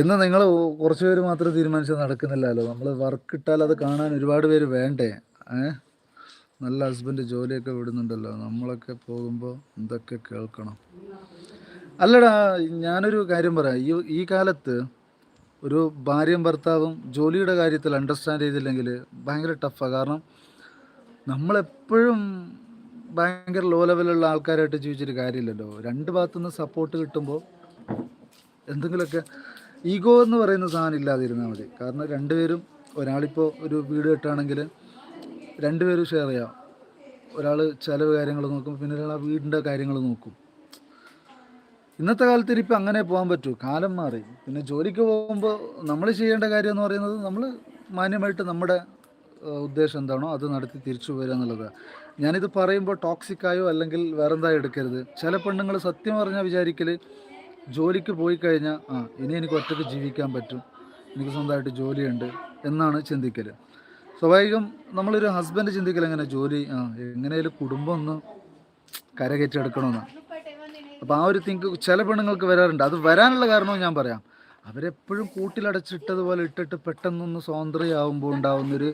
എന്ന് നിങ്ങൾ കുറച്ച് പേര് മാത്രം തീരുമാനിച്ചാൽ നടക്കുന്നില്ലല്ലോ. നമ്മൾ വർക്ക് ഇട്ടാൽ അത് കാണാൻ ഒരുപാട് പേര് വേണ്ടേ? ഏ നല്ല ഹസ്ബൻഡ് ജോലിയൊക്കെ വിടുന്നുണ്ടല്ലോ, നമ്മളൊക്കെ പോകുമ്പോൾ എന്തൊക്കെ കേൾക്കണം. അല്ലടാ, ഞാനൊരു കാര്യം പറയാം. ഈ കാലത്ത് ഒരു ഭാര്യയും ഭർത്താവും ജോലിയുടെ കാര്യത്തിൽ അണ്ടർസ്റ്റാൻഡ് ചെയ്തില്ലെങ്കിൽ ഭയങ്കര ടഫാണ്. കാരണം നമ്മളെപ്പോഴും ഭയങ്കര ലോ ലെവലുള്ള ആൾക്കാരായിട്ട് ജീവിച്ചിട്ട് കാര്യമില്ലല്ലോ. രണ്ട് ഭാഗത്തുനിന്ന് സപ്പോർട്ട് കിട്ടുമ്പോൾ എന്തെങ്കിലുമൊക്കെ ഈഗോ എന്ന് പറയുന്ന സാധനം ഇല്ലാതിരുന്നാൽ മതി. കാരണം രണ്ടുപേരും, ഒരാളിപ്പോൾ ഒരു വീട് കെട്ടുകയാണെങ്കിൽ രണ്ടുപേരും ഷെയർ ചെയ്യാം. ഒരാൾ ചിലവ് കാര്യങ്ങൾ നോക്കും, പിന്നെ ഒരാൾ ആ വീടിൻ്റെ കാര്യങ്ങൾ നോക്കും. ഇന്നത്തെ കാലത്ത് ഇപ്പം അങ്ങനെ പോകാൻ പറ്റൂ, കാലം മാറി. പിന്നെ ജോലിക്ക് പോകുമ്പോൾ നമ്മൾ ചെയ്യേണ്ട കാര്യം എന്ന് പറയുന്നത് നമ്മൾ മാന്യമായിട്ട് നമ്മുടെ ഉദ്ദേശം എന്താണോ അത് നടത്തി തിരിച്ചു വരിക എന്നുള്ളതാണ്. ഞാനിത് പറയുമ്പോൾ ടോക്സിക്കായോ അല്ലെങ്കിൽ വേറെന്തായോ എടുക്കരുത്. ചില പെണ്ണുങ്ങൾ സത്യം പറഞ്ഞാൽ വിചാരിക്കൽ ജോലിക്ക് പോയി കഴിഞ്ഞാൽ ഇനി എനിക്ക് ഒറ്റയ്ക്ക് ജീവിക്കാൻ പറ്റും, എനിക്ക് സ്വന്തമായിട്ട് ജോലിയുണ്ട് എന്നാണ് ചിന്തിക്കൽ. സ്വാഭാവികം നമ്മളൊരു ഹസ്ബൻഡ് ചിന്തിക്കൽ എങ്ങനെ, ജോലി എങ്ങനെയാലും കുടുംബം ഒന്ന് കരകയറ്റിയെടുക്കണമെന്നാണ്. അപ്പോൾ ആ ഒരു തിങ്ക് ചില പെണ്ണുങ്ങൾക്ക് വരാറുണ്ട്. അത് വരാനുള്ള കാരണവും ഞാൻ പറയാം. അവരെപ്പോഴും കൂട്ടിലടച്ചിട്ടതുപോലെ ഇട്ടിട്ട് പെട്ടെന്നൊന്ന് സ്വാതന്ത്ര്യമാകുമ്പോൾ ഉണ്ടാകുന്നൊരു